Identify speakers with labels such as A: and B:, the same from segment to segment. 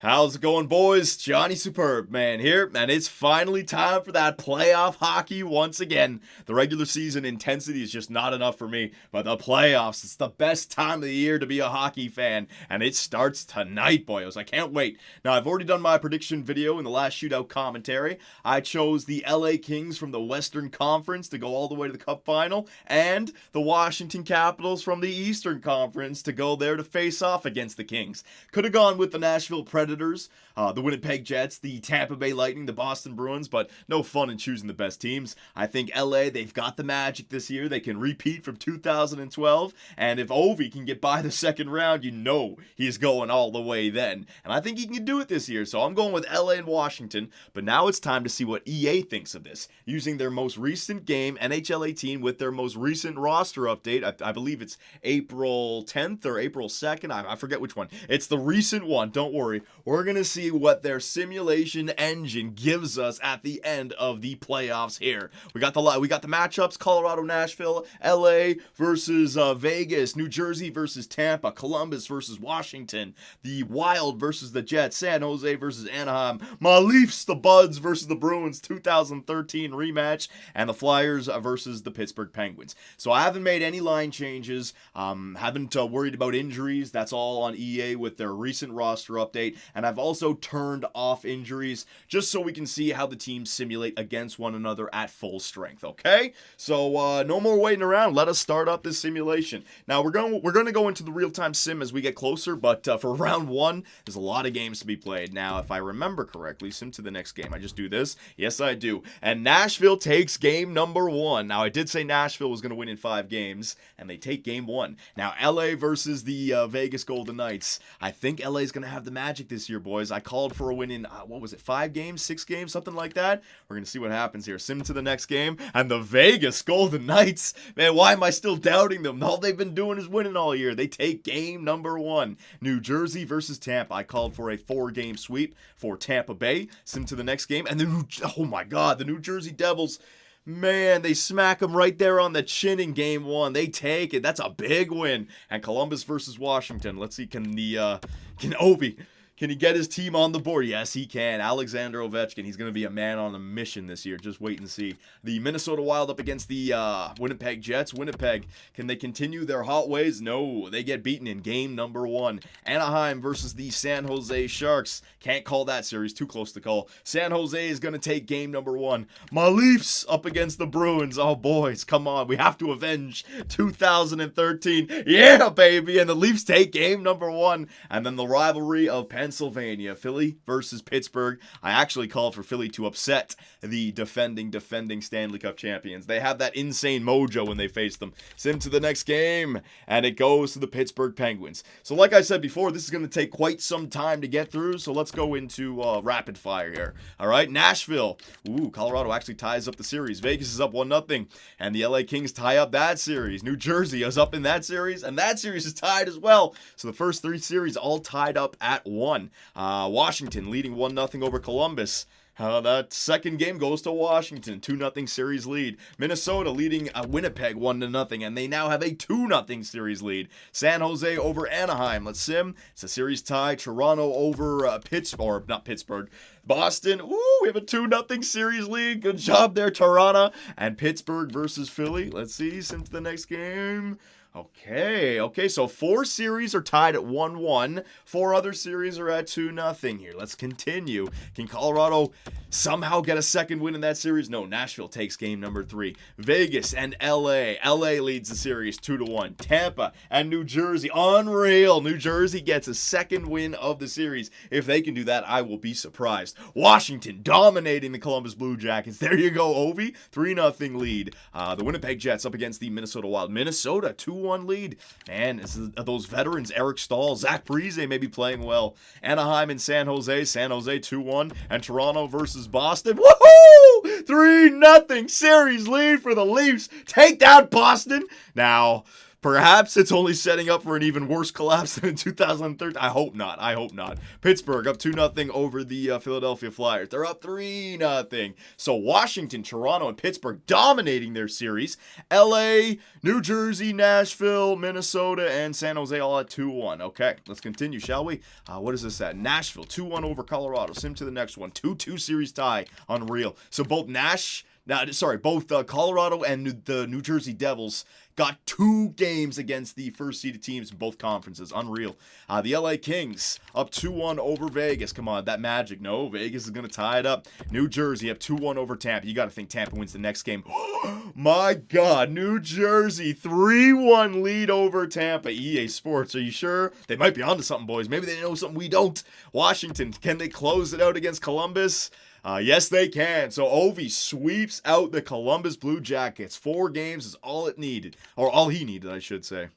A: How's it going, boys? Johnny Superb Man here, and it's finally time for that playoff hockey once again. The regular season intensity is just not enough for me, but the playoffs, it's the best time of the year to be a hockey fan, and it starts tonight, boyos. I can't wait. Now, I've already done my prediction video in the last shootout commentary. I chose the LA Kings from the Western Conference to go all the way to the Cup final, and the Washington Capitals from the Eastern Conference to go there to face off against the Kings. Could have gone with the Nashville Predators, the Winnipeg Jets, the Tampa Bay Lightning, the Boston Bruins, but no fun in choosing the best teams. I think LA, they've got the magic this year. They can repeat from 2012, and if Ovi can get by the second round, you know he's going all the way then. And I think he can do it this year, so I'm going with LA and Washington. But now it's time to see what EA thinks of this. Using their most recent game, NHL 18, with their most recent roster update, I believe it's April 10th or April 2nd, I forget which one. It's the recent one, don't worry. We're going to see what their simulation engine gives us at the end of the playoffs here. We got the matchups: Colorado, Nashville, LA versus Vegas, New Jersey versus Tampa, Columbus versus Washington, the Wild versus the Jets, San Jose versus Anaheim, my Leafs, the Buds versus the Bruins 2013 rematch, and the Flyers versus the Pittsburgh Penguins. So I haven't made any line changes, haven't worried about injuries. That's all on EA with their recent roster update. And I've also turned off injuries just so we can see how the teams simulate against one another at full strength, okay? So no more waiting around. Let us start up this simulation. Now we're going to go into the real-time sim as we get closer, but for round one, there's a lot of games to be played. Now, if I remember correctly, sim to the next game. I just do this. Yes, I do. And Nashville takes game number one. Now, I did say Nashville was going to win in 5 games, and they take game one. Now, LA versus the Vegas Golden Knights. I think LA is going to have the magic this year, boys. I called for a win in, 5 games, 6 games, something like that. We're going to see what happens here. Sim to the next game, and the Vegas Golden Knights, man, why am I still doubting them? All they've been doing is winning all year. They take game number one. New Jersey versus Tampa. I called for a 4-game sweep for Tampa Bay. Sim to the next game, and oh my God, the New Jersey Devils, man, they smack them right there on the chin in game one. They take it. That's a big win. And Columbus versus Washington. Let's see, can Ovi, can he get his team on the board? Yes, he can. Alexander Ovechkin, he's going to be a man on a mission this year. Just wait and see. The Minnesota Wild up against the Winnipeg Jets. Winnipeg, can they continue their hot ways? No, they get beaten in game number one. Anaheim versus the San Jose Sharks. Can't call that series. Too close to call. San Jose is going to take game number one. My Leafs up against the Bruins. Oh, boys, come on. We have to avenge 2013. Yeah, baby. And the Leafs take game number one. And then the rivalry of Pennsylvania, Philly versus Pittsburgh. I actually called for Philly to upset the defending Stanley Cup champions. They have that insane mojo when they face them. Sim to the next game, and it goes to the Pittsburgh Penguins. So like I said before, this is going to take quite some time to get through, so let's go into rapid fire here. All right, Nashville. Ooh, Colorado actually ties up the series. Vegas is up 1-0, and the LA Kings tie up that series. New Jersey is up in that series, and that series is tied as well. So the first 3 series all tied up at 1. Washington leading 1-0 over Columbus. That second game goes to Washington, 2-0 series lead. Minnesota leading Winnipeg 1-0, and they now have a 2-0 series lead. San Jose over Anaheim. Let's sim. It's a series tie. Toronto over Boston. Ooh, we have a 2-0 series lead. Good job there, Toronto. And Pittsburgh versus Philly. Let's see. Sim to the next game. Okay, so 4 series are tied at 1-1. 4 other series are at 2-0 here. Let's continue. Can Colorado somehow get a second win in that series? No, Nashville takes game number 3. Vegas and LA. LA leads the series 2-1. Tampa and New Jersey. Unreal. New Jersey gets a second win of the series. If they can do that, I will be surprised. Washington dominating the Columbus Blue Jackets. There you go, Ovi. 3-0 lead. The Winnipeg Jets up against the Minnesota Wild. Minnesota 2-1 lead. Man, those veterans, Eric Stahl, Zach Parise may be playing well. Anaheim and San Jose 2-1, and Toronto versus Boston. Woohoo! 3-0 series lead for the Leafs. Take that, Boston. Now, Perhaps it's only setting up for an even worse collapse than in 2013. I hope not. I hope not. Pittsburgh up 2-0 over the Philadelphia Flyers. They're up 3-0. So Washington, Toronto, and Pittsburgh dominating their series. LA, New Jersey, Nashville, Minnesota, and San Jose all at 2-1. Okay, let's continue, shall we? What is this at? Nashville, 2-1 over Colorado. Sim to the next one. 2-2 series tie. Unreal. So both Colorado and the New Jersey Devils got 2 games against the first-seeded teams in both conferences. Unreal. The LA Kings up 2-1 over Vegas. Come on, that magic. No, Vegas is going to tie it up. New Jersey up 2-1 over Tampa. You got to think Tampa wins the next game. My God, New Jersey 3-1 lead over Tampa. EA Sports, are you sure? They might be onto something, boys. Maybe they know something we don't. Washington, can they close it out against Columbus? Yes, they can. So Ovi sweeps out the Columbus Blue Jackets. 4 games is all it needed. Or all he needed, I should say.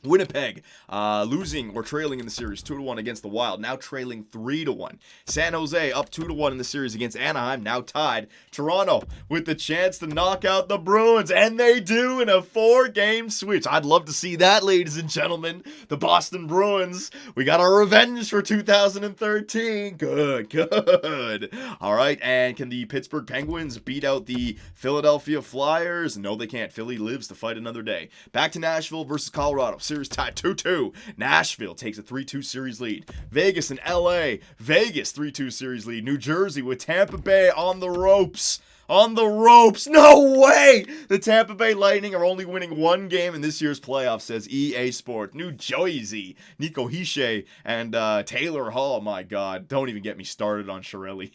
A: Winnipeg losing or trailing in the series 2-1 against the Wild, now trailing 3-1. San Jose up 2-1 in the series against Anaheim, now tied. Toronto with the chance to knock out the Bruins, and they do in a 4-game sweep. I'd love to see that, ladies and gentlemen. The Boston Bruins, we got our revenge for 2013. Good. All right, and can the Pittsburgh Penguins beat out the Philadelphia Flyers? No, they can't. Philly lives to fight another day. Back to Nashville versus Colorado. Series tied 2-2. Nashville takes a 3-2 series lead. Vegas and LA. Vegas 3-2 series lead. New Jersey with Tampa Bay on the ropes. On the ropes. No way! The Tampa Bay Lightning are only winning 1 game in this year's playoffs, says EA Sports. New Jersey. Nico Hischier and Taylor Hall. My God. Don't even get me started on Chiarelli.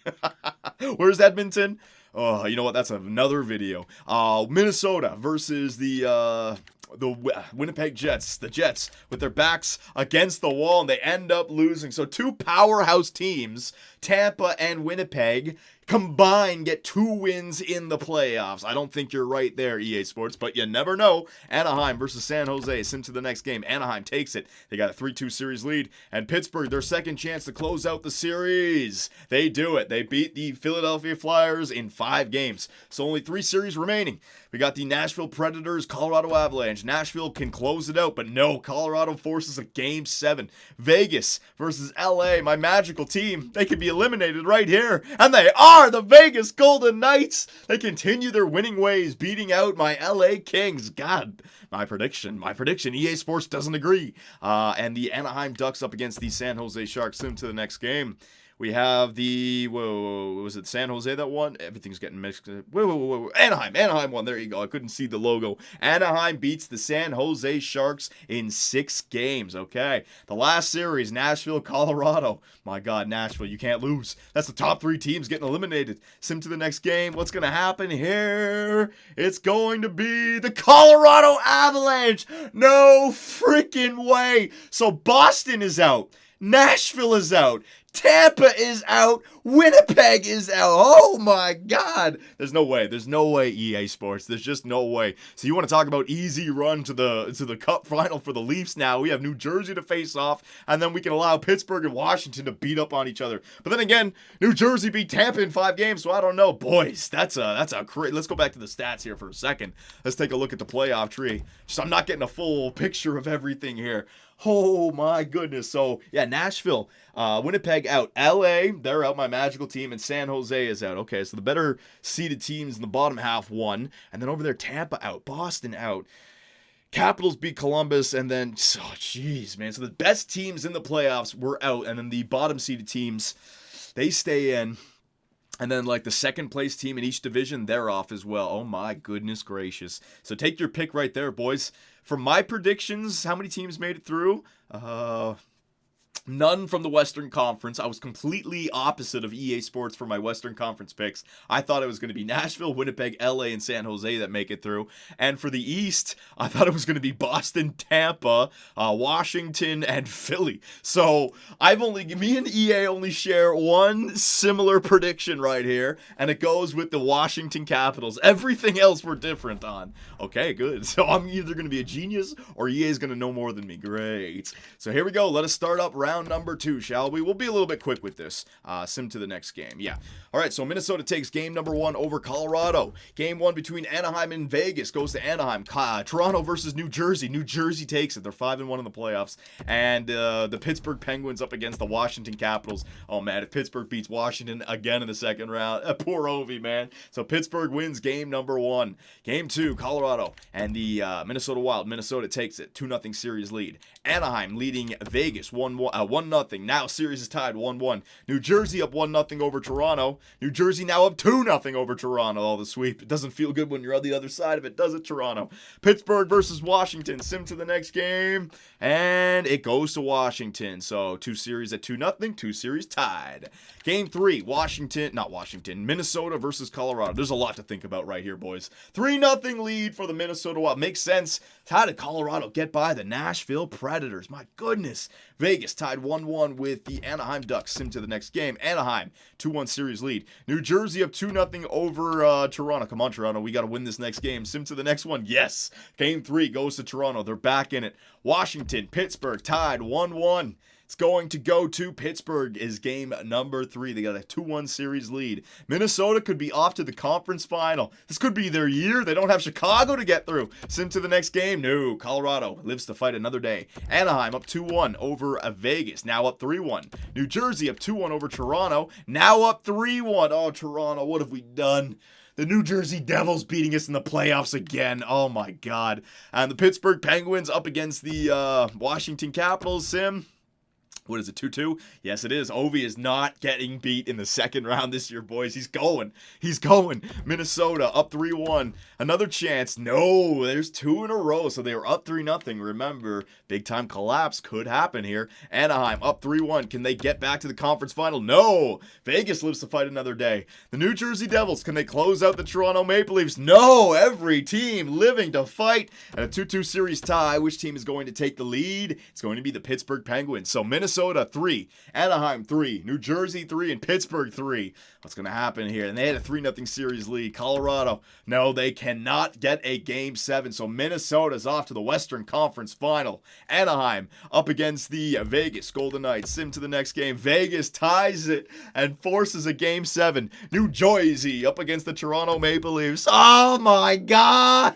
A: Where's Edmonton? Oh, you know what? That's another video. Minnesota versus the Winnipeg Jets. The Jets with their backs against the wall, and they end up losing. So 2 powerhouse teams, Tampa and Winnipeg, combined get 2 wins in the playoffs. I don't think you're right there, EA Sports, but you never know. Anaheim versus San Jose. Sim to the next game. Anaheim takes it. They got a 3-2 series lead. And Pittsburgh, their second chance to close out the series. They do it. They beat the Philadelphia Flyers in 5 games. So only 3 series remaining. We got the Nashville Predators, Colorado Avalanche. Nashville can close it out, but no, Colorado forces a Game 7. Vegas versus LA, my magical team. They could be eliminated right here, and they are the Vegas Golden Knights. They continue their winning ways, beating out my LA Kings. God, my prediction. EA Sports doesn't agree. And the Anaheim Ducks up against the San Jose Sharks. Sim to the next game. We have the, was it San Jose that won? Everything's getting mixed. Anaheim won. There you go. I couldn't see the logo. Anaheim beats the San Jose Sharks in 6 games. Okay. The last series, Nashville, Colorado. My God, Nashville, you can't lose. That's the top 3 teams getting eliminated. Sim to the next game. What's going to happen here? It's going to be the Colorado Avalanche. No freaking way. So Boston is out. Nashville is out. Tampa is out. Winnipeg is out. Oh my God. There's no way, EA Sports. There's just no way. So you want to talk about easy run to the Cup final for the Leafs now. We have New Jersey to face off, and then we can allow Pittsburgh and Washington to beat up on each other. But then again, New Jersey beat Tampa in 5 games, so I don't know. Boys, that's a great. Let's go back to the stats here for a second. Let's take a look at the playoff tree. Just I'm not getting a full picture of everything here. Oh my goodness. So yeah, Nashville, Winnipeg out. LA, they're out, my magical team, and San Jose is out. Okay, so the better seeded teams in the bottom half won. And then over there, Tampa out, Boston out. Capitals beat Columbus, and then, oh jeez, man. So the best teams in the playoffs were out, and then the bottom seeded teams, they stay in. And then, like, the second place team in each division, they're off as well. Oh, my goodness gracious. So take your pick right there, boys. For my predictions, how many teams made it through? None from the Western Conference. I was completely opposite of EA Sports for my Western Conference picks. I thought it was going to be Nashville, Winnipeg, LA, and San Jose that make it through. And for the East, I thought it was going to be Boston, Tampa, Washington, and Philly. So me and EA only share one similar prediction right here, and it goes with the Washington Capitals. Everything else we're different on. Okay, good. So I'm either going to be a genius or EA is going to know more than me. Great. So here we go. Let us start up round round number 2, shall we? We'll be a little bit quick with this. Sim to the next game. Yeah. All right, so Minnesota takes game number 1 over Colorado. Game 1 between Anaheim and Vegas goes to Anaheim. Toronto versus New Jersey. New Jersey takes it. They're 5-1 in the playoffs. And the Pittsburgh Penguins up against the Washington Capitals. Oh, man, if Pittsburgh beats Washington again in the second round, poor Ovi, man. So Pittsburgh wins game number 1. Game 2, Colorado and the Minnesota Wild. Minnesota takes it. 2-0 series lead. Anaheim leading Vegas 1-0. Now series is tied 1-1. New Jersey up 1-0 over Toronto. New Jersey now up 2-0 over Toronto. Oh, the sweep. It doesn't feel good when you're on the other side of it, does it, Toronto? Pittsburgh versus Washington. Sim to the next game. And it goes to Washington. So 2 series at 2-0. 2 series tied. Game 3, Minnesota versus Colorado. There's a lot to think about right here, boys. 3-0 lead for the Minnesota Wild. Makes sense. How did Colorado get by the Nashville Predators? My goodness. Vegas tied 1-1 with the Anaheim Ducks. Sim to the next game. Anaheim, 2-1 series lead. New Jersey up 2-0 over Toronto. Come on, Toronto. We got to win this next game. Sim to the next one. Yes. Game 3 goes to Toronto. They're back in it. Washington, Pittsburgh tied 1-1. It's going to go to Pittsburgh is game number 3. They got a 2-1 series lead. Minnesota could be off to the conference final. This could be their year. They don't have Chicago to get through. Sim to the next game. No, Colorado lives to fight another day. Anaheim up 2-1 over Vegas. Now up 3-1. New Jersey up 2-1 over Toronto. Now up 3-1. Oh, Toronto, what have we done? The New Jersey Devils beating us in the playoffs again. Oh, my God. And the Pittsburgh Penguins up against the Washington Capitals. Sim. What is it, 2-2? Yes, it is. Ovi is not getting beat in the second round this year, boys. He's going. Minnesota up 3-1. Another chance. No, there's 2 in a row. So they were up 3-0. Remember, big-time collapse could happen here. Anaheim up 3-1. Can they get back to the conference final? No. Vegas lives to fight another day. The New Jersey Devils, can they close out the Toronto Maple Leafs? No. Every team living to fight. And a 2-2 series tie. Which team is going to take the lead? It's going to be the Pittsburgh Penguins. So Minnesota 3, Anaheim 3, New Jersey 3, and Pittsburgh 3. What's going to happen here? And they had a 3-0 series lead. Colorado, no, they cannot get a Game 7. So Minnesota's off to the Western Conference Final. Anaheim up against the Vegas Golden Knights. Sim to the next game. Vegas ties it and forces a Game 7. New Jersey up against the Toronto Maple Leafs. Oh my God!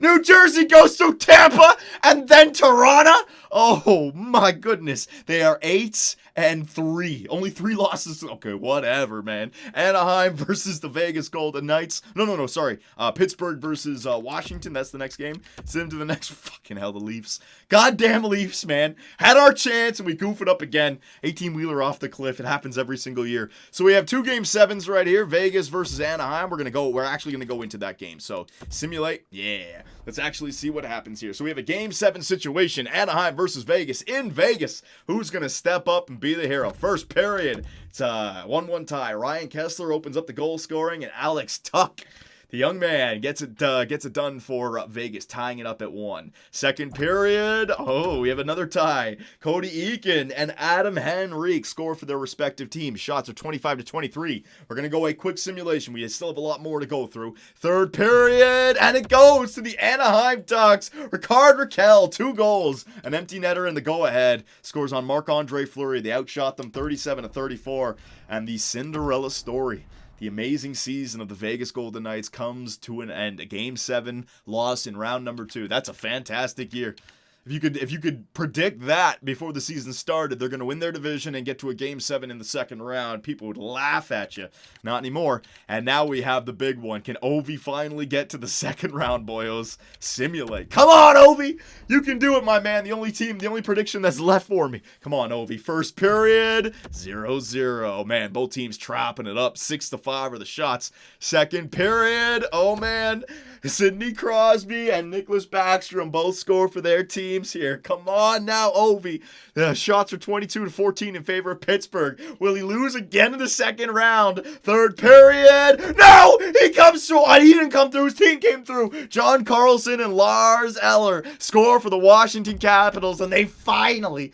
A: New Jersey goes to Tampa and then Toronto. Oh my goodness. They are 8-3. Only 3 losses. Okay, whatever, man. Anaheim versus the Vegas Golden Knights. No, sorry. Pittsburgh versus Washington. That's the next game. Send them to the next. Fucking hell, the Leafs. Goddamn Leafs, man. Had our chance and we goof it up again. 18-wheeler off the cliff. It happens every single year. So we have 2 Game 7s right here. Vegas versus Anaheim. We're actually gonna go into that game. So simulate. Yeah. Let's actually see what happens here. So we have a Game 7 situation. Anaheim versus Vegas in Vegas. Who's gonna step up and be the hero? First period. It's a 1-1 tie. Ryan Kessler opens up the goal scoring, and Alex Tuck, the young man, gets it done for Vegas, tying it up at 1. Second period. Oh, we have another tie. Cody Eakin and Adam Henrique score for their respective teams. Shots are 25-23. We're going to go a quick simulation. We still have a lot more to go through. Third period, and it goes to the Anaheim Ducks. Ricard Raquel, 2 goals. An empty netter in the go-ahead. Scores on Marc-Andre Fleury. They outshot them 37-34. And the Cinderella story, the amazing season of the Vegas Golden Knights, comes to an end. A Game 7 loss in round number 2. That's a fantastic year. If you could predict that before the season started, they're going to win their division and get to a Game 7 in the second round, people would laugh at you. Not anymore. And now we have the big one. Can Ovi finally get to the second round, boyos? Simulate. Come on, Ovi! You can do it, my man. The only prediction that's left for me. Come on, Ovi. First period, 0-0. Man, both teams trapping it up. 6-5 are the shots. Second period, oh man, Sidney Crosby and Nicholas Backstrom both score for their teams here. Come on now, Ovi. The shots are 22-14 in favor of Pittsburgh. Will he lose again in the second round? Third period. No! He comes through. He didn't come through. His team came through. John Carlson and Lars Eller score for the Washington Capitals, and they finally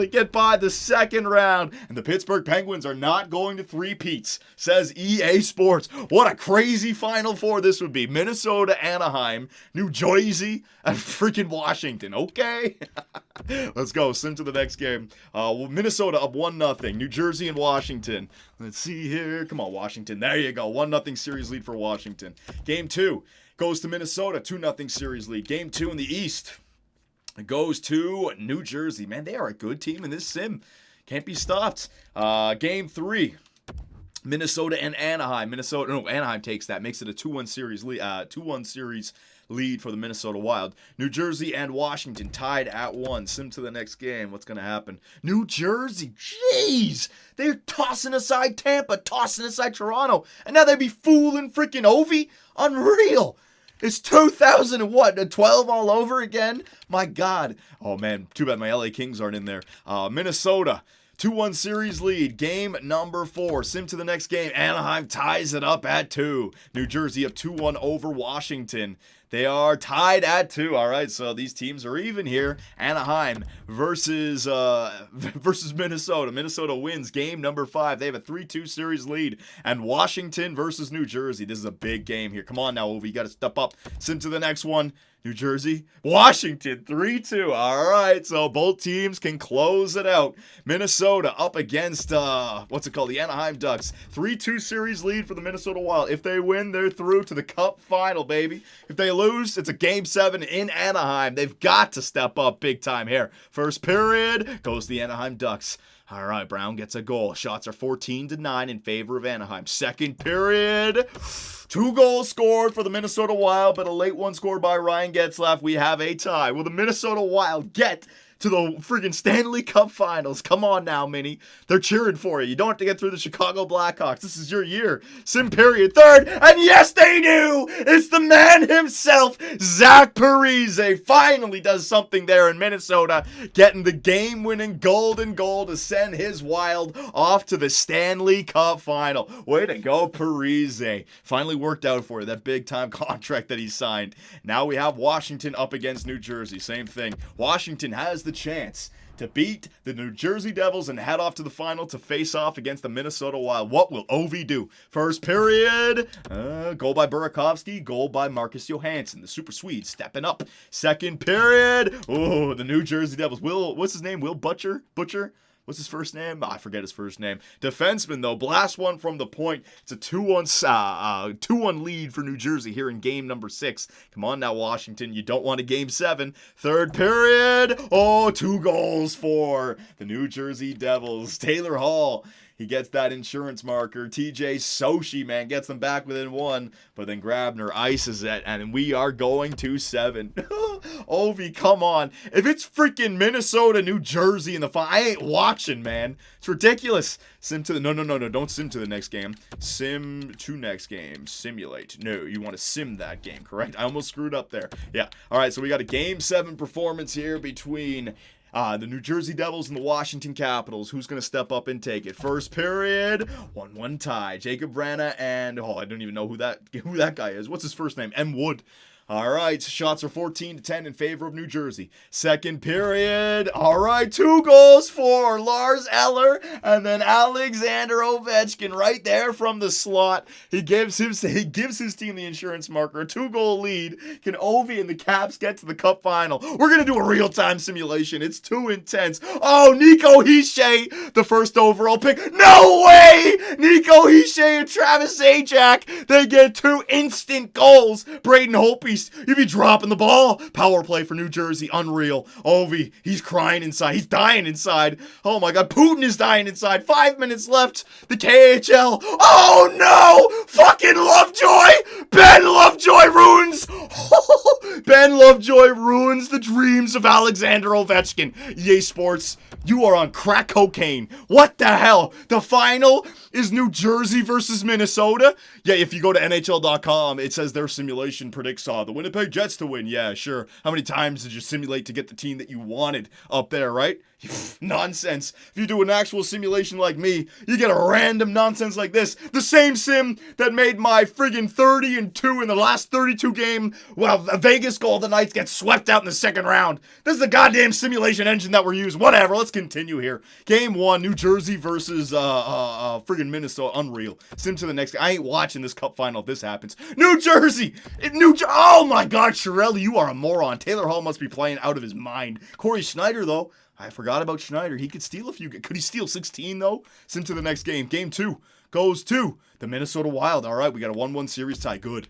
A: get by the second round. And the Pittsburgh Penguins are not going to three-peats, says EA Sports. What a crazy Final Four this would be. Minnesota, Anaheim, New Jersey, and freaking Washington. Boston. Okay. Let's go. Sim to the next game. Minnesota up 1-0. New Jersey and Washington. Let's see here. Come on, Washington. There you go. 1-0 series lead for Washington. Game 2 goes to Minnesota. 2-0 series lead. Game 2 in the East goes to New Jersey. Man, they are a good team in this sim. Can't be stopped. Game 3. Minnesota and Anaheim. Anaheim takes that. Makes it a 2-1 series lead. 2-1 series lead for the Minnesota Wild. New Jersey and Washington tied at 1. Sim to the next game. What's going to happen? New Jersey. Jeez. They're tossing aside Tampa, tossing aside Toronto. And now they be fooling freaking Ovi? Unreal. It's 2012 all over again? My God. Oh, man. Too bad my LA Kings aren't in there. Minnesota. 2-1 series lead. Game number 4. Sim to the next game. Anaheim ties it up at 2. New Jersey up 2-1 over Washington. They are tied at 2. All right, so these teams are even here. Anaheim versus Minnesota. Minnesota wins game number 5. They have a 3-2 series lead. And Washington versus New Jersey. This is a big game here. Come on now, Ovi. You got to step up. Sim to the next one. New Jersey, Washington, 3-2. All right, so both teams can close it out. Minnesota up against, the Anaheim Ducks. 3-2 series lead for the Minnesota Wild. If they win, they're through to the Cup final, baby. If they lose, it's a Game 7 in Anaheim. They've got to step up big time here. First period goes the Anaheim Ducks. All right, Brown gets a goal. Shots are 14-9 in favor of Anaheim. Second period, 2 goals scored for the Minnesota Wild, but a late one scored by Ryan Getzlaf. We have a tie. Will the Minnesota Wild get to the freaking Stanley Cup Finals? Come on now, Minnie. They're cheering for you. You don't have to get through the Chicago Blackhawks. This is your year. Sim period. Third, and yes, they do! It's the man himself, Zach Parise. Finally does something there in Minnesota, getting the game-winning golden goal to send his Wild off to the Stanley Cup Final. Way to go, Parise. Finally worked out for you, that big-time contract that he signed. Now we have Washington up against New Jersey. Same thing. Washington has the chance to beat the New Jersey Devils and head off to the final to face off against the Minnesota Wild. What will Ovi do? First period, goal by Burakovsky, goal by Marcus Johansson, the Super Swede stepping up. Second period, the New Jersey Devils. What's his name? Will Butcher? What's his first name? I forget his first name. Defenseman, though, blast one from the point. It's a 2-1 lead for New Jersey here in game number 6. Come on now, Washington. You don't want a game 7. Third period. 2 goals for the New Jersey Devils. Taylor Hall. He gets that insurance marker. TJ Sochi, man, gets them back within 1. But then Grabner ices it, and we are going to 7. Ovi, come on. If it's freaking Minnesota, New Jersey in the final, I ain't watching, man. It's ridiculous. Sim to the... No. Don't sim to the next game. Sim to next game. Simulate. No, you want to sim that game, correct? I almost screwed up there. Yeah. All right, so we got a Game 7 performance here between... the New Jersey Devils and the Washington Capitals. Who's going to step up and take it? First period, 1-1 tie. Jacob Vrana and, I don't even know who that guy is. What's his first name? M. Wood. All right, shots are 14-10 in favor of New Jersey. Second period, all right, 2 goals for Lars Eller and then Alexander Ovechkin right there from the slot. He gives his team the insurance marker, a 2-goal lead. Can Ovi and the Caps get to the Cup Final? We're going to do a real-time simulation. It's too intense. Oh, Nico Hischier, the first overall pick. No way! Nico Hischier and Travis Zajac, they get 2 instant goals. Braden Holtby, you be dropping the ball. Power play for New Jersey. Unreal. Ovi, he's crying inside. He's dying inside. Oh my God. Putin is dying inside. 5 minutes left. The KHL. Oh no! Fucking Lovejoy! Ben Lovejoy ruins. Ben Lovejoy ruins the dreams of Alexander Ovechkin. Easports, you are on crack cocaine. What the hell? The final is New Jersey versus Minnesota? Yeah, if you go to NHL.com, it says their simulation predicts the Winnipeg Jets to win. Yeah, sure. How many times did you simulate to get the team that you wanted up there, right? Nonsense. If you do an actual simulation like me, you get a random nonsense like this. The same sim that made my friggin' 30-2 in the last 32 game. Well, Vegas Golden Knights get swept out in the second round. This is the goddamn simulation engine that we're using. Whatever, let's continue here. Game 1, New Jersey versus friggin' Minnesota. Unreal. Sim to the next. I ain't watching this cup final if this happens. New Jersey! Oh my god, Chiarelli, you are a moron. Taylor Hall must be playing out of his mind. Corey Schneider, though. I forgot about Schneider. He could steal a few. Could he steal 16, though? Sim to the next game. Game 2 goes to the Minnesota Wild. All right, we got a 1-1 series tie. Good.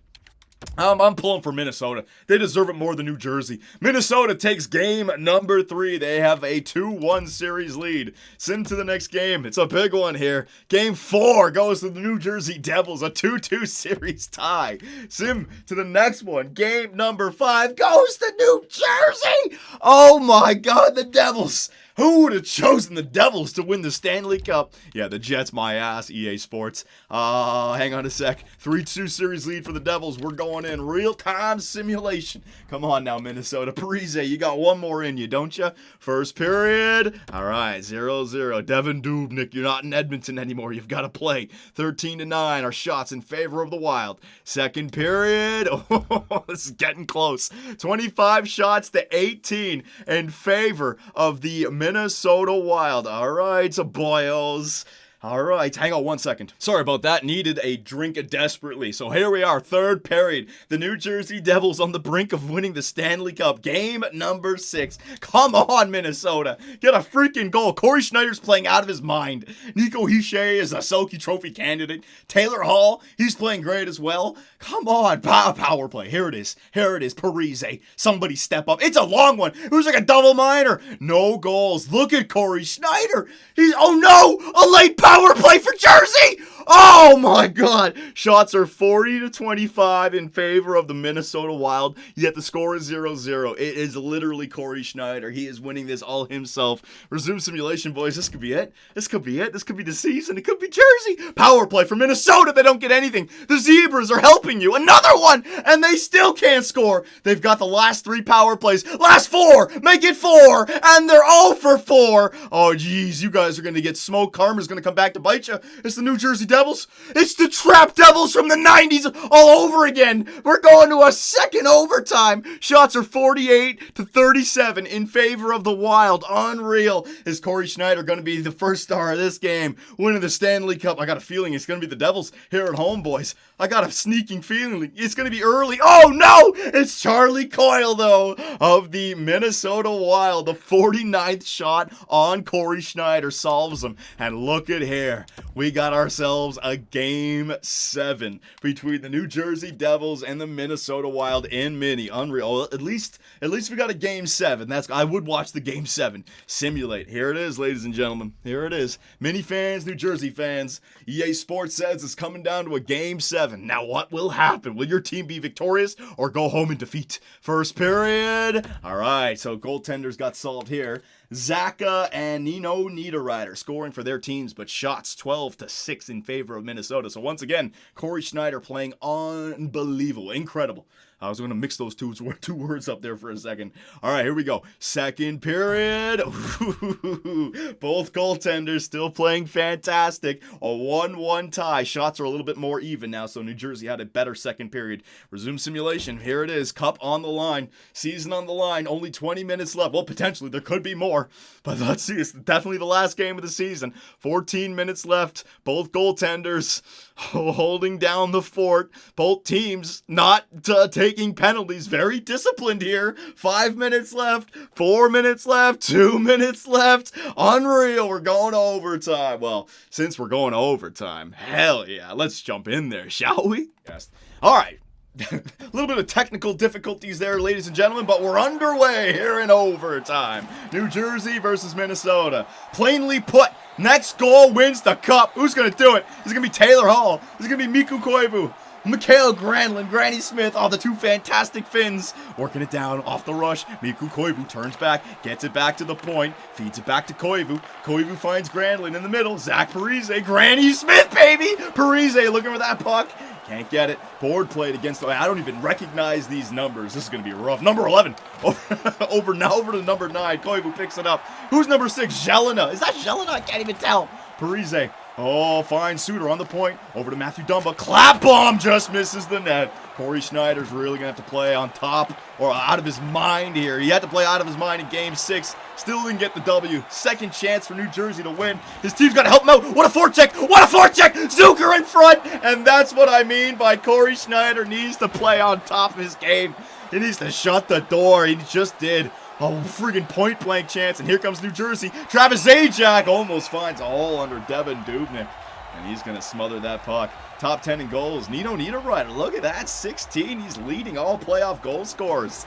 A: I'm pulling for Minnesota. They deserve it more than New Jersey. Minnesota takes game number 3. They have a 2-1 series lead. Sim to the next game. It's a big one here. Game 4 goes to the New Jersey Devils. A 2-2 series tie. Sim to the next one. Game number 5 goes to New Jersey. Oh my god, the Devils. Who would have chosen the Devils to win the Stanley Cup? Yeah, the Jets, my ass, EA Sports. Hang on a sec. 3-2 series lead for the Devils. We're going in real-time simulation. Come on now, Minnesota. Parise, you got one more in you, don't you? First period. All right, 0-0. Devin Dubnyk, you're not in Edmonton anymore. You've got to play. 13-9 are shots in favor of the Wild. Second period. Oh, this is getting close. 25 shots to 18 in favor of the Minnesota Wild. All right, so boys. All right, hang on 1 second. Sorry about that. Needed a drink desperately. So here we are, third period. The New Jersey Devils on the brink of winning the Stanley Cup. Game number 6. Come on, Minnesota. Get a freaking goal. Corey Schneider's playing out of his mind. Nico Hischier is a Selke Trophy candidate. Taylor Hall, he's playing great as well. Come on, power play. Here it is. Here it is. Parise. Somebody step up. It's a long one. It was like a double minor. No goals. Look at Corey Schneider. Oh no, a late power play for Jersey! Oh my god! Shots are 40-25 in favor of the Minnesota Wild, yet the score is 0-0. It is literally Corey Schneider. He is winning this all himself. Resume simulation, boys. This could be it. This could be it. This could be the season. It could be Jersey. Power play for Minnesota. They don't get anything. The Zebras are helping you. Another one! And they still can't score. They've got the last 3 power plays. Last 4! Make it 4! And they're 0 for 4. Oh, geez. You guys are going to get smoked. Karma's going to come back to bite you. It's the New Jersey Devils. It's the Trap Devils from the 90s all over again. We're going to a second overtime. Shots are 48-37 in favor of the Wild. Unreal. Is Corey Schneider going to be the first star of this game, winning the Stanley Cup? I got a feeling it's going to be the Devils here at home, boys. I got a sneaking feeling it's going to be early. Oh, no! It's Charlie Coyle, though, of the Minnesota Wild. The 49th shot on Corey Schneider solves him. And look at here. We got ourselves a Game 7 between the New Jersey Devils and the Minnesota Wild in Mini. Unreal. At least we got a Game 7. I would watch the Game 7. Simulate. Here it is, ladies and gentlemen. Here it is. Mini fans, New Jersey fans. EA Sports says it's coming down to a Game 7. Now what will happen? Will your team be victorious or go home in defeat? First period. All right, so goaltenders got solved here. Zaka and Nino Niederreiter scoring for their teams, but shots 12-6 in favor of Minnesota. So once again, Corey Schneider playing unbelievable, incredible. I was going to mix those two words up there for a second. All right, here we go. Second period. Both goaltenders still playing fantastic. A 1-1 tie. Shots are a little bit more even now, so New Jersey had a better second period. Resume simulation. Here it is. Cup on the line. Season on the line. Only 20 minutes left. Well, potentially. There could be more. But let's see. It's definitely the last game of the season. 14 minutes left. Both goaltenders holding down the fort. Both teams not taking penalties. Very disciplined here. 5 minutes left. 4 minutes left. 2 minutes left. Unreal. We're going overtime. Well, since we're going overtime, hell yeah. Let's jump in there, shall we? Yes. All right. A little bit of technical difficulties there, ladies and gentlemen, but we're underway here in overtime. New Jersey versus Minnesota. Plainly put, next goal wins the cup. Who's going to do it? Is it going to be Taylor Hall? Is it going to be Mikko Koivu? Mikael Granlund, Granny Smith, the two fantastic Finns. Working it down off the rush. Mikko Koivu turns back, gets it back to the point, feeds it back to Koivu. Koivu finds Granlund in the middle. Zach Parise, Granny Smith, baby! Parise looking for that puck. Can't get it. Board played against. I don't even recognize these numbers. This is going to be rough. Number 11. Over to number 9. Koivu picks it up. Who's number 6? Jelena. Is that Jelena? I can't even tell. Parise. Oh, fine. Suter on the point. Over to Matthew Dumba. Clap bomb just misses the net. Corey Schneider's really going to have to play on top or out of his mind here. He had to play out of his mind in Game 6. Still didn't get the W. Second chance for New Jersey to win. His team's got to help him out. What a forecheck. What a forecheck. Zucker in front. And that's what I mean by Corey Schneider needs to play on top of his game. He needs to shut the door. He just did. A friggin' point-blank chance, and here comes New Jersey. Travis Zajac almost finds a hole under Devin Dubnyk, and he's going to smother that puck. Top 10 in goals. Nino Niederreiter, look at that, 16. He's leading all playoff goal scorers.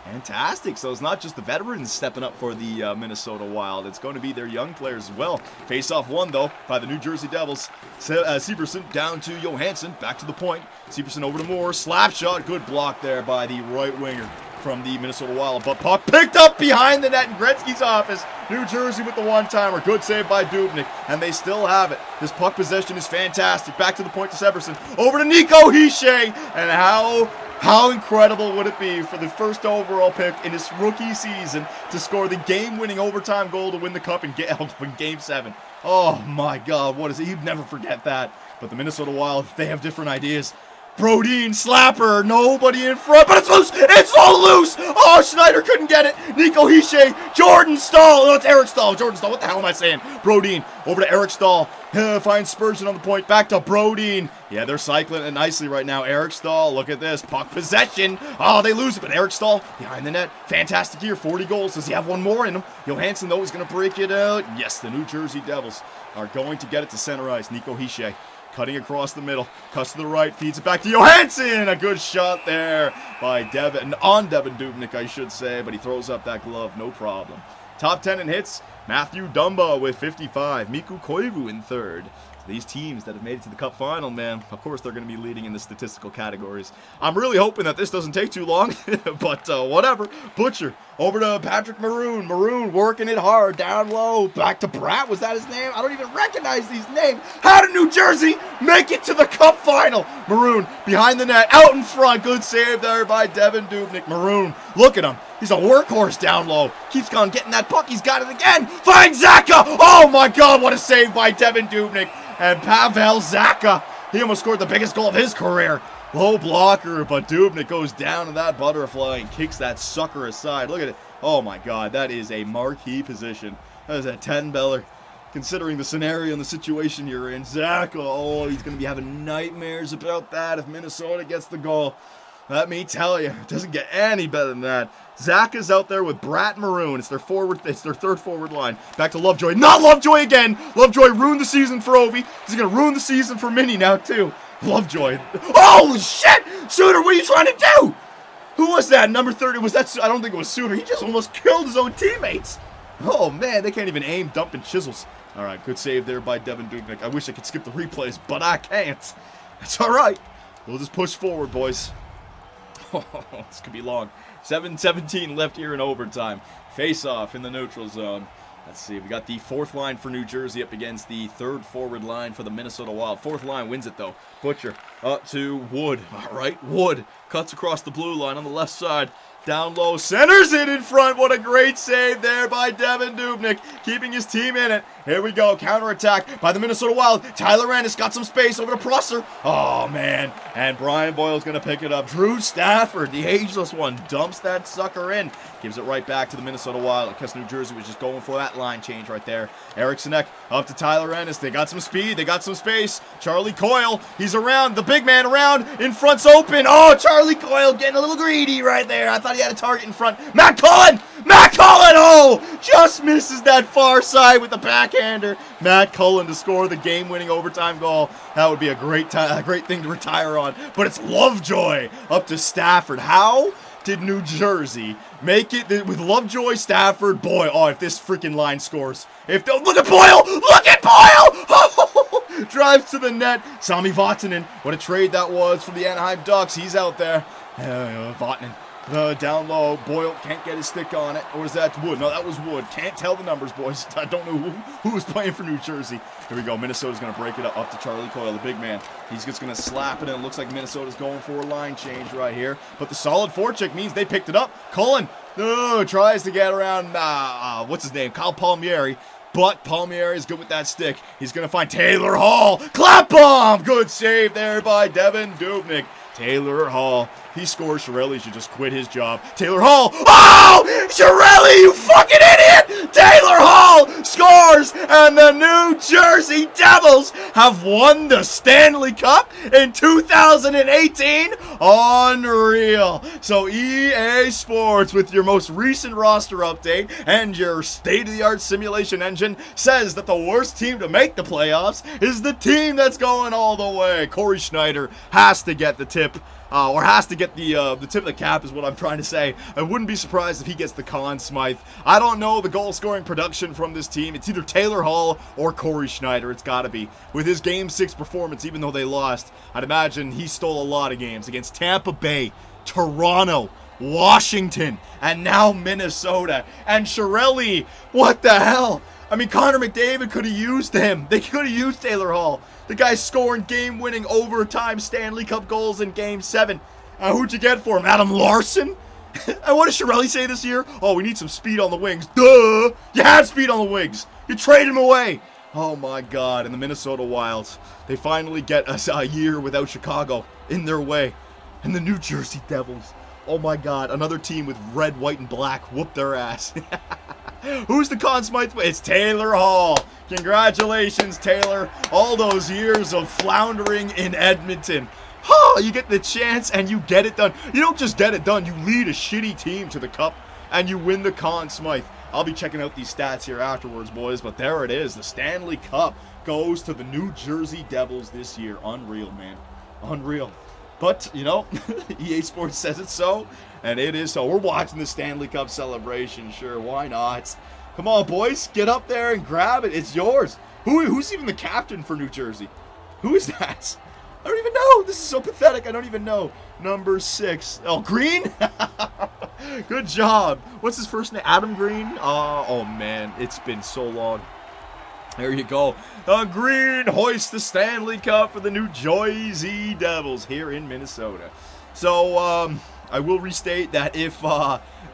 A: Fantastic. So it's not just the veterans stepping up for the Minnesota Wild. It's going to be their young players as well. Face-off won, though, by the New Jersey Devils. Severson down to Johansson. Back to the point. Severson over to Moore. Slap shot. Good block there by the right winger from the Minnesota Wild. But puck picked up behind the net in Gretzky's office. New Jersey with the one-timer. Good save by Dubnyk. And they still have it. This puck possession is fantastic. Back to the point to Severson. Over to Nico Hischier. And how incredible would it be for the first overall pick in his rookie season to score the game-winning overtime goal to win the cup in Game 7. Oh my God, what is it? You'd never forget that. But the Minnesota Wild, they have different ideas. Brodin, slapper, nobody in front, but it's loose! It's all loose! Oh, Schneider couldn't get it! Nico Hischier, Jordan Stahl! Oh, it's Eric Stahl, Jordan Stahl, what the hell am I saying? Brodin, over to Eric Stahl, finds Spurgeon on the point, back to Brodin. Yeah, they're cycling it nicely right now. Eric Stahl, look at this, puck possession. Oh, they lose it, but Eric Stahl behind the net. Fantastic year, 40 goals. Does he have one more in him? Johansson, though, is going to break it out. Yes, the New Jersey Devils are going to get it to center ice. Nico Hischier. Cutting across the middle, cuts to the right, feeds it back to Johansson. A good shot there by Devin Dubnyk, I should say, but he throws up that glove, no problem. Top 10 in hits, Matthew Dumba with 55, Mikko Koivu in third. These teams that have made it to the Cup final, man, of course they're going to be leading in the statistical categories. I'm really hoping that this doesn't take too long, but whatever. Butcher, over to Patrick Maroon. Maroon working it hard, down low, back to Pratt. Was that his name? I don't even recognize these names. How did New Jersey make it to the Cup final? Maroon behind the net, out in front. Good save there by Devin Dubnyk. Maroon, look at him. He's a workhorse down low. Keeps on getting that puck. He's got it again. Finds Zacha. Oh my God, what a save by Devin Dubnyk. And Pavel Zacha, he almost scored the biggest goal of his career. Low blocker, but Dubnyk goes down to that butterfly and kicks that sucker aside. Look at it. Oh my God, that is a marquee position. That is a 10-beller. Considering the scenario and the situation you're in. Zacha, oh, he's going to be having nightmares about that if Minnesota gets the goal. Let me tell you, it doesn't get any better than that. Zacha's out there with Bratt Maroon. It's their third forward line. Back to Lovejoy. Not Lovejoy again. Lovejoy ruined the season for Ovi. He's going to ruin the season for Minnie now, too. Lovejoy. Oh, shit! Suter, what are you trying to do? Who was that? Number 30. Was that? I don't think it was Suter. He just almost killed his own teammates. Oh, man, they can't even aim, dumping chisels. All right, good save there by Devin Dubnyk. I wish I could skip the replays, but I can't. That's all right. We'll just push forward, boys. Oh, this could be long. 7:17 left here in overtime. Face-off in the neutral zone. Let's see. We got the fourth line for New Jersey up against the third forward line for the Minnesota Wild. Fourth line wins it, though. Butcher up to Wood. All right, Wood cuts across the blue line on the left side. Down low, centers it in front. What a great save there by Devin Dubnyk, keeping his team in it. Here we go, counterattack by the Minnesota Wild. Tyler Ennis got some space over to Prosser. Oh, man. And Brian Boyle's going to pick it up. Drew Stafford, the ageless one, dumps that sucker in. Gives it right back to the Minnesota Wild because New Jersey was just going for that line change right there. Eric Sinek up to Tyler Ennis. They got some speed. They got some space. Charlie Coyle, he's around. The big man around. In front's open. Oh, Charlie Coyle getting a little greedy right there. I thought he had a target in front. Matt Cullen! Matt Cullen! Oh! Just misses that far side with the backhander. Matt Cullen to score the game-winning overtime goal. That would be a great thing to retire on. But it's Lovejoy up to Stafford. How did New Jersey make it with Lovejoy, Stafford, Boyle? Oh, if this freaking line scores. Look at Boyle! Look at Boyle! Oh, drives to the net. Sami Vatanen. What a trade that was for the Anaheim Ducks. He's out there. Vatanen Down low, Boyle can't get his stick on it. Or is that Wood? No, that was Wood. Can't tell the numbers, boys. I don't know who was playing for New Jersey. Here we go. Minnesota's going to break it up to Charlie Coyle, the big man. He's just going to slap it, and it looks like Minnesota's going for a line change right here. But the solid forecheck means they picked it up. Cullen, tries to get around, what's his name? Kyle Palmieri. But Palmieri is good with that stick. He's going to find Taylor Hall. Clap bomb! Good save there by Devin Dubnyk. Taylor Hall. He scores. Chiarelli should just quit his job. Taylor Hall. Oh! Chiarelli, you fucking idiot! Taylor Hall scores, and the New Jersey Devils have won the Stanley Cup in 2018. Unreal. So EA Sports, with your most recent roster update and your state-of-the-art simulation engine, says that the worst team to make the playoffs is the team that's going all the way. Corey Schneider has to get the tip. Or has to get the tip of the cap is what I'm trying to say. I wouldn't be surprised if he gets the Conn Smythe. I don't know the goal-scoring production from this team. It's either Taylor Hall or Corey Schneider. It's got to be. With his Game 6 performance, even though they lost, I'd imagine he stole a lot of games against Tampa Bay, Toronto, Washington, and now Minnesota. And Chiarelli, what the hell? I mean, Connor McDavid could have used him. They could have used Taylor Hall. The guy's scoring game-winning overtime Stanley Cup goals in Game 7. Who'd you get for him? Adam Larson? And what did Chiarelli say this year? Oh, we need some speed on the wings. Duh! You had speed on the wings. You traded him away. Oh, my God. And the Minnesota Wilds, they finally get a year without Chicago in their way. And the New Jersey Devils, oh, my God. Another team with red, white, and black whooped their ass. Who's the Conn Smythe? It's Taylor Hall. Congratulations, Taylor. All those years of floundering in Edmonton. Oh, you get the chance and you get it done. You don't just get it done. You lead a shitty team to the Cup and you win the Conn Smythe. I'll be checking out these stats here afterwards, boys. But there it is. The Stanley Cup goes to the New Jersey Devils this year. Unreal, man. Unreal. But, you know, EA Sports says it so, and it is so. We're watching the Stanley Cup celebration, sure, why not? Come on, boys, get up there and grab it. It's yours. Who's even the captain for New Jersey? Who is that? I don't even know. This is so pathetic. I don't even know. Number 6. Oh, Green? Good job. What's his first name? Adam Green? Oh, man, it's been so long. There you go. Green hoists the Stanley Cup for the New Jersey Devils here in Minnesota. So, I will restate that if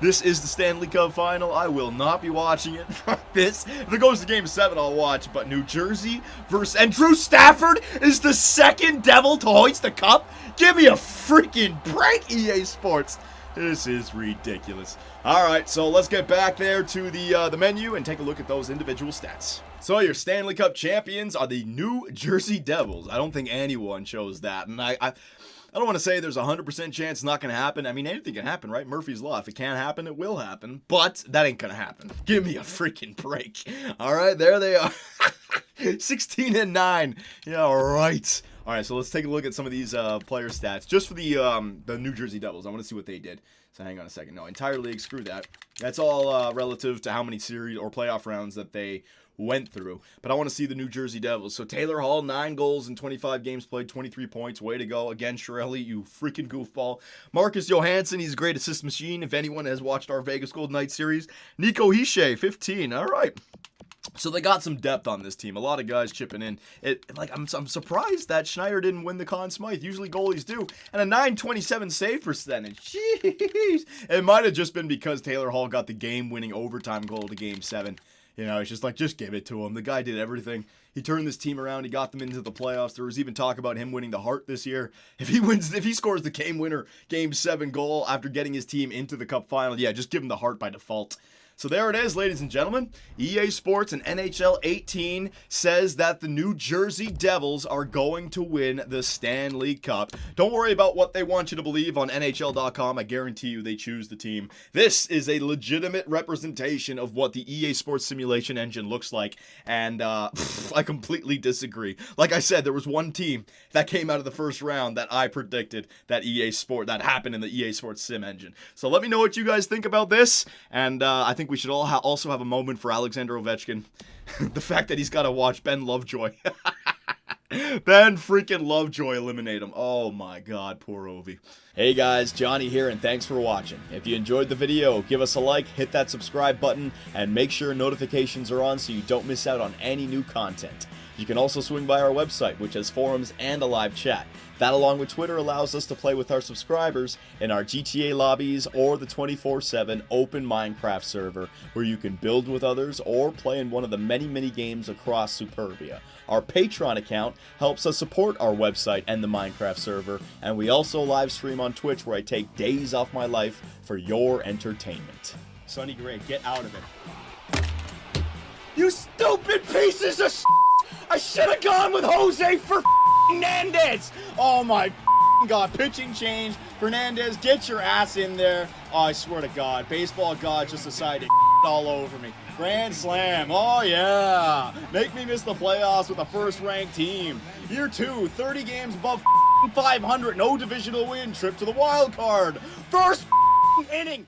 A: this is the Stanley Cup final, I will not be watching it. If it goes to Game 7, I'll watch. But New Jersey versus... And Drew Stafford is the second Devil to hoist the cup? Give me a freaking break, EA Sports. This is ridiculous. All right, so let's get back there to the menu and take a look at those individual stats. So your Stanley Cup champions are the New Jersey Devils. I don't think anyone chose that. And I don't want to say there's a 100% chance it's not going to happen. I mean, anything can happen, right? Murphy's Law. If it can't happen, it will happen. But that ain't going to happen. Give me a freaking break. All right, there they are. 16-9. Yeah, right. All right, so let's take a look at some of these player stats. Just for the New Jersey Devils. I want to see what they did. So hang on a second. No, entire league, screw that. That's all relative to how many series or playoff rounds that they went through. But I want to see the New Jersey Devils. So Taylor Hall, 9 goals in 25 games played, 23 points. Way to go. Again, Chiarelli, you freaking goofball. Marcus Johansson, he's a great assist machine. If anyone has watched our Vegas Golden Knights series. Nico Hischier, 15. All right. So they got some depth on this team. A lot of guys chipping in. I'm surprised that Schneider didn't win the Conn Smythe. Usually goalies do. And a 927 save percentage. Jeez. It might have just been because Taylor Hall got the game-winning overtime goal to Game 7. You know, it's just like, just give it to him. The guy did everything. He turned this team around. He got them into the playoffs. There was even talk about him winning the Hart this year. If he scores the game winner, Game 7 goal after getting his team into the Cup final, yeah, just give him the Hart by default. So there it is, ladies and gentlemen. EA Sports and NHL 18 says that the New Jersey Devils are going to win the Stanley Cup. Don't worry about what they want you to believe on NHL.com. I guarantee you they choose the team. This is a legitimate representation of what the EA Sports simulation engine looks like. And I completely disagree. Like I said, there was one team that came out of the first round that I predicted that that happened in the EA Sports sim engine. So let me know what you guys think about this. And I think we should all also have a moment for Alexander Ovechkin. The fact that he's got to watch Ben Lovejoy. Ben freaking Lovejoy eliminate him. Oh my god, poor Ovi. Hey guys, Johnny here, and thanks for watching. If you enjoyed the video, give us a like, hit that subscribe button, and make sure notifications are on so you don't miss out on any new content. You can also swing by our website, which has forums and a live chat. That, along with Twitter, allows us to play with our subscribers in our GTA lobbies or the 24/7 open Minecraft server, where you can build with others or play in one of the many mini games across Superbia. Our Patreon account helps us support our website and the Minecraft server, and we also live stream on Twitch, where I take days off my life for your entertainment. Sonny Gray, get out of it. You stupid pieces of shit! I should have gone with Jose for Fernandez! Oh my god, pitching change. Fernandez, get your ass in there. Oh, I swear to god, baseball god just decided to all over me. Grand slam, oh yeah. Make me miss the playoffs with a first-ranked team. Year 2, 30 games above 500, no divisional win, trip to the wild card. First inning.